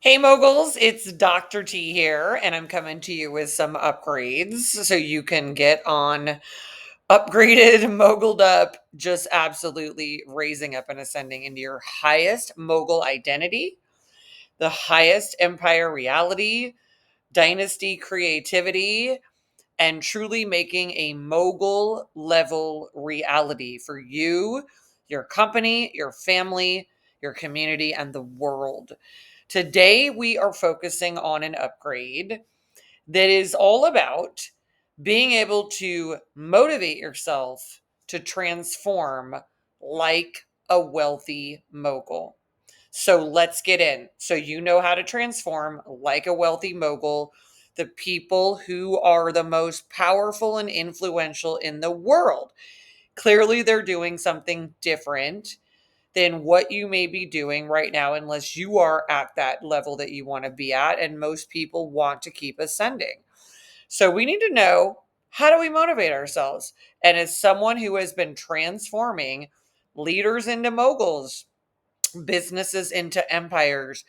Hey moguls, it's Dr. T here, and I'm coming to you with some upgrades so you can get on upgraded, moguled up, just absolutely raising up and ascending into your highest mogul identity, the highest empire reality, dynasty creativity, and truly making a mogul level reality for you, your company, your family, your community, and the world. Today, we are focusing on an upgrade that is all about being able to motivate yourself to transform like a wealthy mogul. So let's get in. So you know how to transform like a wealthy mogul, the people who are the most powerful and influential in the world. Clearly, they're doing something different than what you may be doing right now, unless you are at that level that you want to be at. And most people want to keep ascending. So we need to know, how do we motivate ourselves? And as someone who has been transforming leaders into moguls, businesses into empires,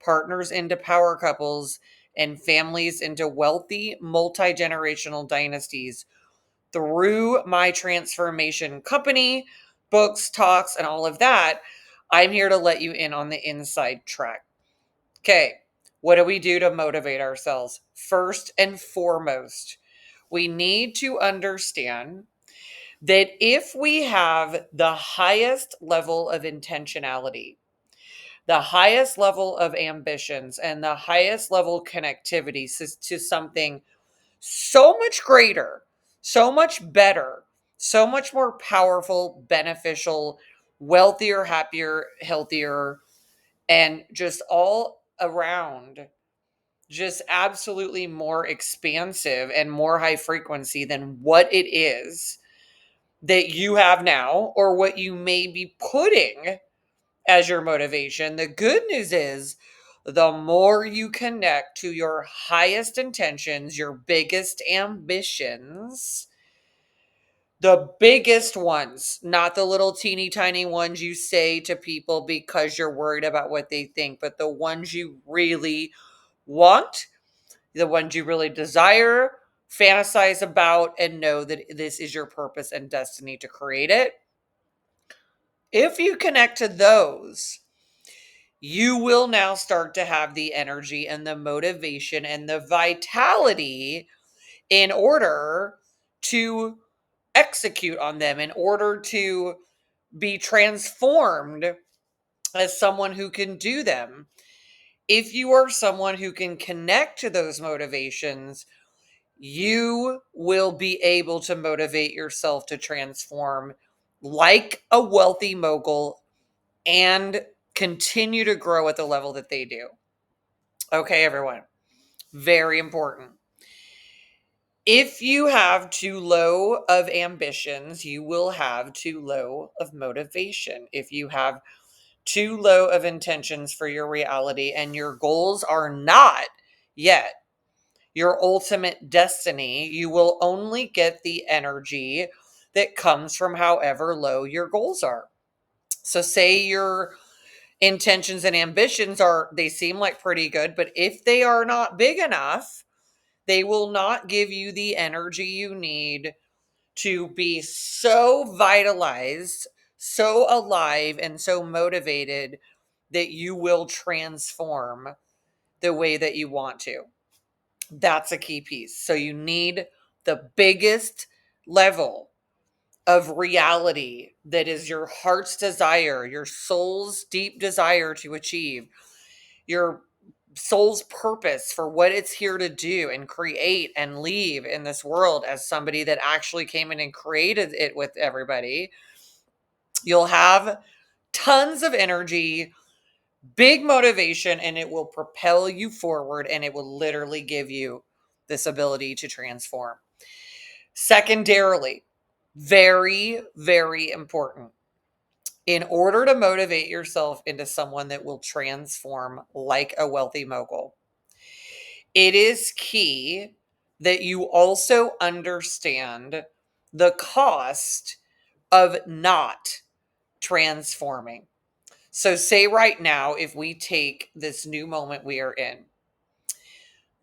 partners into power couples, and families into wealthy multi generational dynasties through my transformation company, books, talks, and all of that, I'm here to let you in on the inside track. Okay, what do we do to motivate ourselves? First and foremost, we need to understand that if we have the highest level of intentionality, the highest level of ambitions, and the highest level connectivity to something so much greater, so much better, so much more powerful, beneficial, wealthier, happier, healthier, and just all around, just absolutely more expansive and more high frequency than what it is that you have now or what you may be putting as your motivation. The good news is, the more you connect to your highest intentions, your biggest ambitions, the biggest ones, not the little teeny tiny ones you say to people because you're worried about what they think, but the ones you really want, the ones you really desire, fantasize about, and know that this is your purpose and destiny to create it. If you connect to those, you will now start to have the energy and the motivation and the vitality in order to execute on them, in order to be transformed as someone who can do them. If you are someone who can connect to those motivations, you will be able to motivate yourself to transform like a wealthy mogul and continue to grow at the level that they do. Okay, everyone. Very important. If you have too low of ambitions, you will have too low of motivation. If you have too low of intentions for your reality and your goals are not yet your ultimate destiny, you will only get the energy that comes from however low your goals are. So, say your intentions and ambitions are, they seem like pretty good, but if they are not big enough, they will not give you the energy you need to be so vitalized, so alive, and so motivated that you will transform the way that you want to. That's a key piece. So you need the biggest level of reality that is your heart's desire, your soul's deep desire to achieve, your soul's purpose for what it's here to do and create and leave in this world as somebody that actually came in and created it with everybody. You'll have tons of energy, big motivation, and it will propel you forward and it will literally give you this ability to transform. Secondarily, very, very important. In order to motivate yourself into someone that will transform like a wealthy mogul, it is key that you also understand the cost of not transforming. So, say right now, if we take this new moment we are in,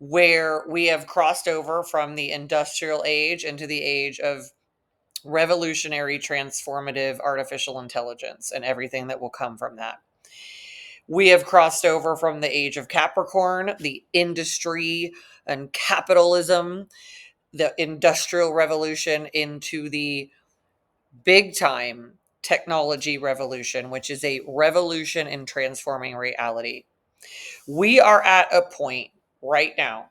where we have crossed over from the industrial age into the age of revolutionary, transformative artificial intelligence and everything that will come from that. We have crossed over from the age of Capricorn, the industry and capitalism, the industrial revolution, into the big time technology revolution, which is a revolution in transforming reality. We are at a point right now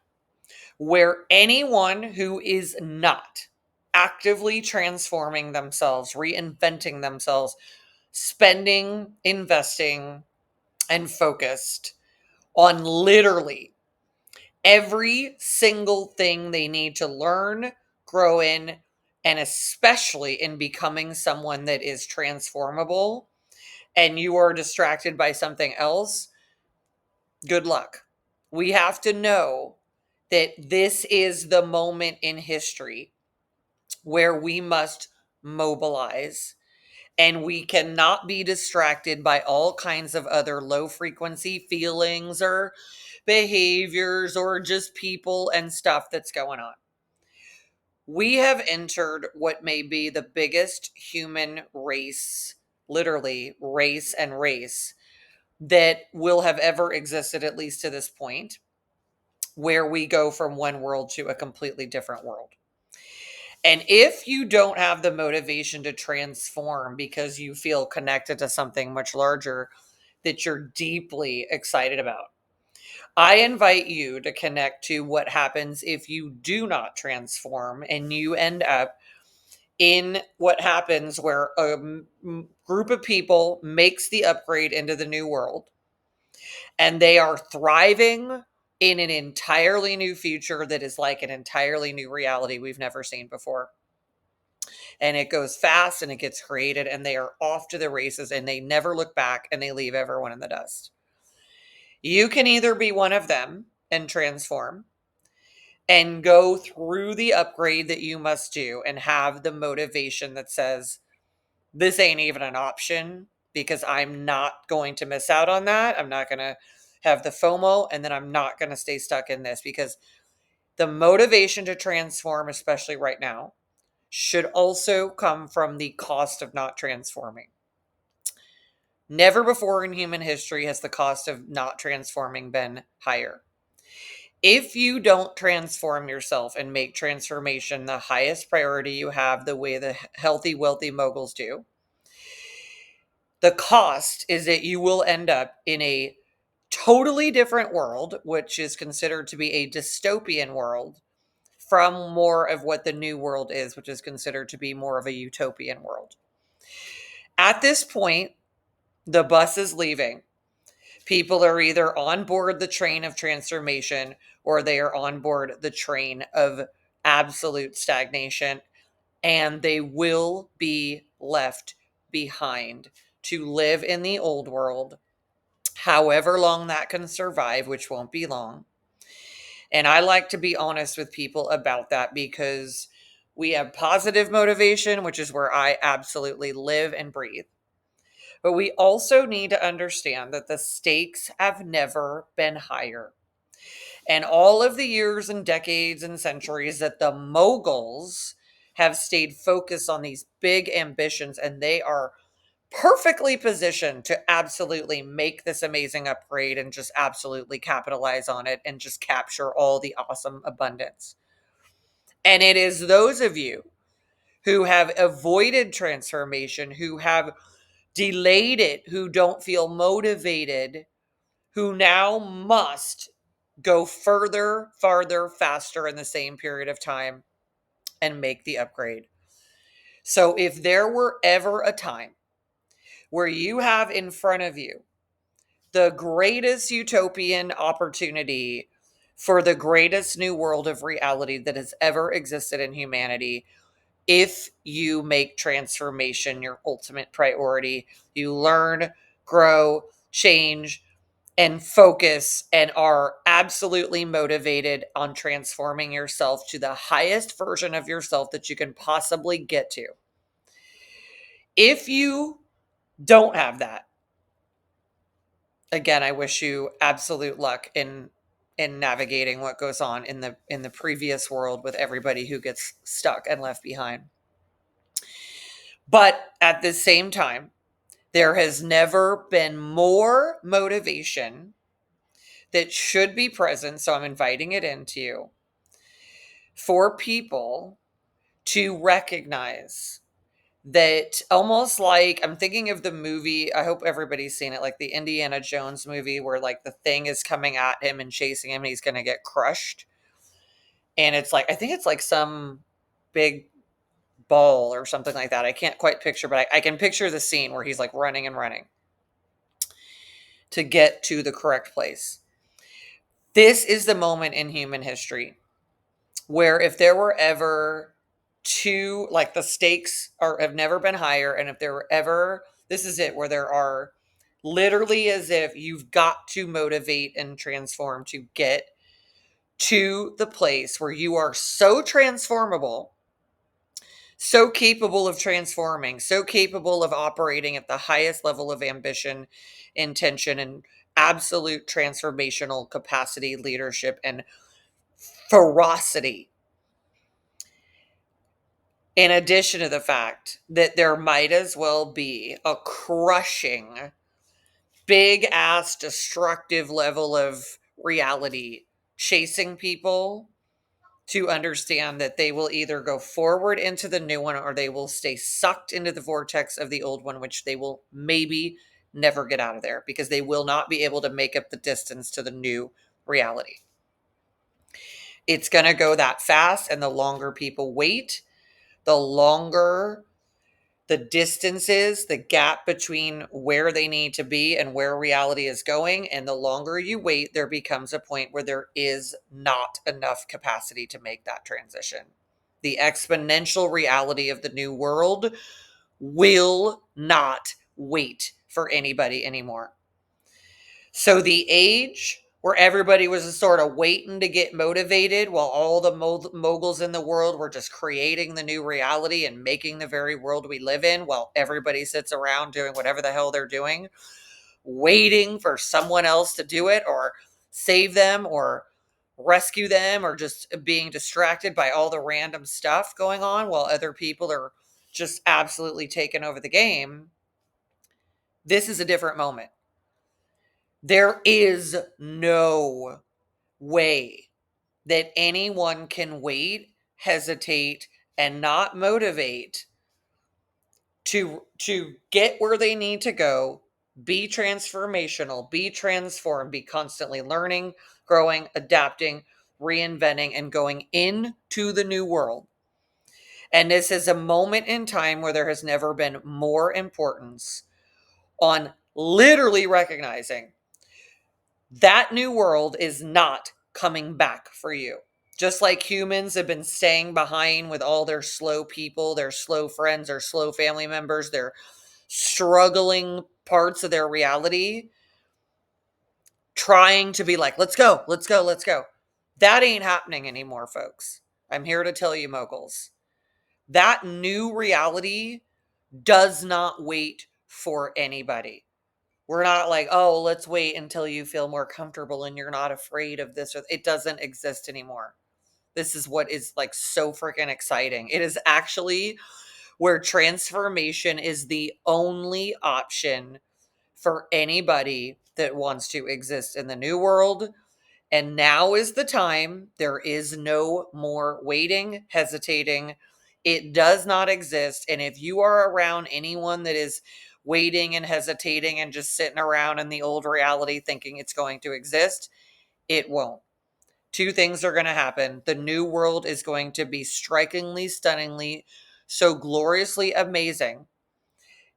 where anyone who is not actively transforming themselves, reinventing themselves, spending, investing, and focused on literally every single thing they need to learn, grow in, and especially in becoming someone that is transformable, and you are distracted by something else, good luck. We have to know that this is the moment in history where we must mobilize, and we cannot be distracted by all kinds of other low frequency feelings or behaviors or just people and stuff that's going on. We have entered what may be the biggest human race, literally race and race, that will have ever existed, at least to this point, where we go from one world to a completely different world. And if you don't have the motivation to transform because you feel connected to something much larger that you're deeply excited about, I invite you to connect to what happens if you do not transform and you end up in what happens where a group of people makes the upgrade into the new world, and they are thriving in an entirely new future that is like an entirely new reality we've never seen before. And it goes fast and it gets created, and they are off to the races, and they never look back, and they leave everyone in the dust. You can either be one of them and transform and go through the upgrade that you must do and have the motivation that says, this ain't even an option because I'm not going to miss out on that. I'm not going to have the FOMO, and then I'm not going to stay stuck in this, because the motivation to transform, especially right now, should also come from the cost of not transforming. Never before in human history has the cost of not transforming been higher. If you don't transform yourself and make transformation the highest priority you have, the way the healthy, wealthy moguls do, the cost is that you will end up in a totally different world, which is considered to be a dystopian world, from more of what the new world is, which is considered to be more of a utopian world. At this point, the bus is leaving. People are either on board the train of transformation or they are on board the train of absolute stagnation, and they will be left behind to live in the old world, however long that can survive, which won't be long. And I like to be honest with people about that, because we have positive motivation, which is where I absolutely live and breathe. But we also need to understand that the stakes have never been higher. And all of the years and decades and centuries that the moguls have stayed focused on these big ambitions, and they are perfectly positioned to absolutely make this amazing upgrade and just absolutely capitalize on it and just capture all the awesome abundance. And it is those of you who have avoided transformation, who have delayed it, who don't feel motivated, who now must go further, farther, faster in the same period of time and make the upgrade. So if there were ever a time where you have in front of you the greatest utopian opportunity for the greatest new world of reality that has ever existed in humanity, if you make transformation your ultimate priority, you learn, grow, change, and focus, and are absolutely motivated on transforming yourself to the highest version of yourself that you can possibly get to. If you don't have that, Again, I wish you absolute luck in navigating what goes on in the previous world with everybody who gets stuck and left behind. But at the same time, there has never been more motivation that should be present. So I'm inviting it into you for people to recognize that, almost like, I'm thinking of the movie, I hope everybody's seen it, like the Indiana Jones movie where like the thing is coming at him and chasing him and he's going to get crushed. And it's like, I think it's like some big ball or something like that. I can't quite picture, but I can picture the scene where he's like running and running to get to the correct place. This is the moment in human history where, if there were ever two, like, the stakes are have never been higher, and if there were ever, this is it, where there are literally, as if you've got to motivate and transform to get to the place where you are so transformable, so capable of transforming, so capable of operating at the highest level of ambition, intention, and absolute transformational capacity, leadership, and ferocity. In addition to the fact that there might as well be a crushing, big ass, destructive level of reality chasing people, to understand that they will either go forward into the new one or they will stay sucked into the vortex of the old one, which they will maybe never get out of there because they will not be able to make up the distance to the new reality. It's going to go that fast, and the longer people wait, the longer the distances, the gap between where they need to be and where reality is going. And the longer you wait, there becomes a point where there is not enough capacity to make that transition. The exponential reality of the new world will not wait for anybody anymore. So the age where everybody was sort of waiting to get motivated while all the moguls in the world were just creating the new reality and making the very world we live in, while everybody sits around doing whatever the hell they're doing, waiting for someone else to do it or save them or rescue them, or just being distracted by all the random stuff going on while other people are just absolutely taking over the game. This is a different moment. There is no way that anyone can wait, hesitate, and not motivate to get where they need to go, be transformational, be transformed, be constantly learning, growing, adapting, reinventing, and going into the new world. And this is a moment in time where there has never been more importance on literally recognizing that new world is not coming back for you. Just like humans have been staying behind with all their slow people, their slow friends, their slow family members, their struggling parts of their reality, trying to be like, let's go, let's go, let's go. That ain't happening anymore, folks. I'm here to tell you, moguls. That new reality does not wait for anybody. We're not like, oh, let's wait until you feel more comfortable and you're not afraid of this. It doesn't exist anymore. This is what is like so freaking exciting. It is actually where transformation is the only option for anybody that wants to exist in the new world. And now is the time. There is no more waiting, hesitating. It does not exist. And if you are around anyone that is waiting and hesitating and just sitting around in the old reality thinking it's going to exist, it won't. Two things are going to happen. The new world is going to be strikingly, stunningly, so gloriously amazing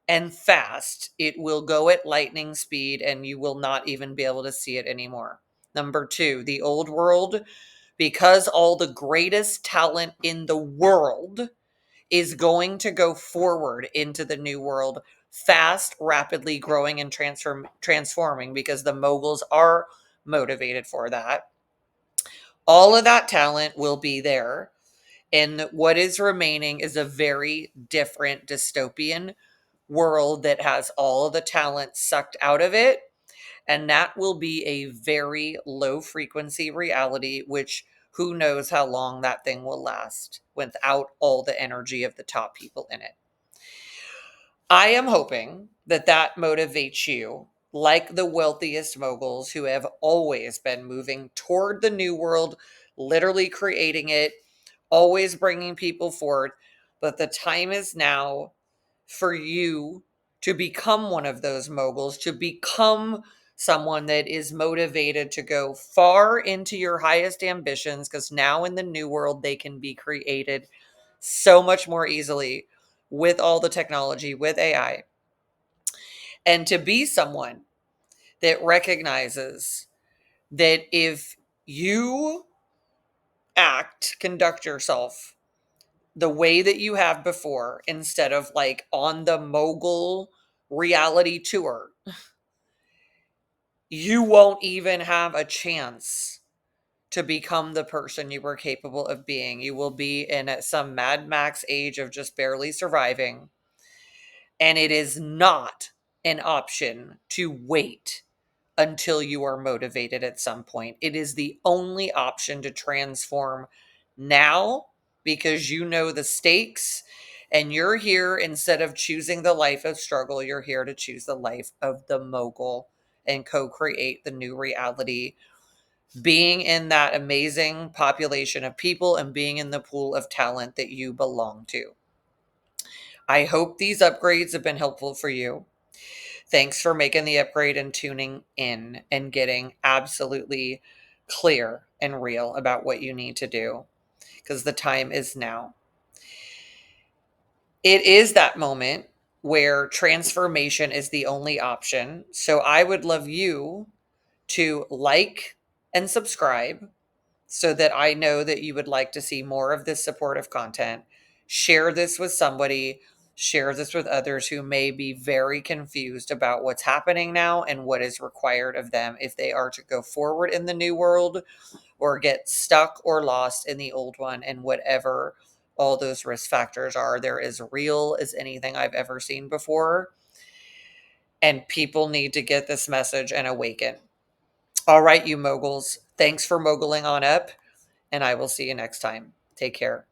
and fast. It will go at lightning speed and you will not even be able to see it anymore. Number two, the old world, because all the greatest talent in the world is going to go forward into the new world, fast, rapidly growing and transforming, because the moguls are motivated for that. All of that talent will be there. And what is remaining is a very different dystopian world that has all of the talent sucked out of it. And that will be a very low frequency reality, which who knows how long that thing will last without all the energy of the top people in it. I am hoping that that motivates you, like the wealthiest moguls who have always been moving toward the new world, literally creating it, always bringing people forward. But the time is now for you to become one of those moguls, to become someone that is motivated to go far into your highest ambitions, because now in the new world, they can be created so much more easily with all the technology, with AI, and to be someone that recognizes that if you conduct yourself the way that you have before, instead of like on the mogul reality tour, you won't even have a chance to become the person you were capable of being. You will be in some Mad Max age of just barely surviving. And it is not an option to wait until you are motivated at some point. It is the only option to transform now, because you know the stakes and you're here. Instead of choosing the life of struggle, you're here to choose the life of the mogul and co-create the new reality, being in that amazing population of people and being in the pool of talent that you belong to. I hope these upgrades have been helpful for you. Thanks for making the upgrade and tuning in and getting absolutely clear and real about what you need to do, because the time is now. It is that moment where transformation is the only option. So I would love you to like and subscribe so that I know that you would like to see more of this supportive content. Share this with somebody, share this with others who may be very confused about what's happening now and what is required of them if they are to go forward in the new world or get stuck or lost in the old one, and whatever all those risk factors are. They're as real as anything I've ever seen before. And people need to get this message and awaken. All right, you moguls, thanks for moguling on up, and I will see you next time. Take care.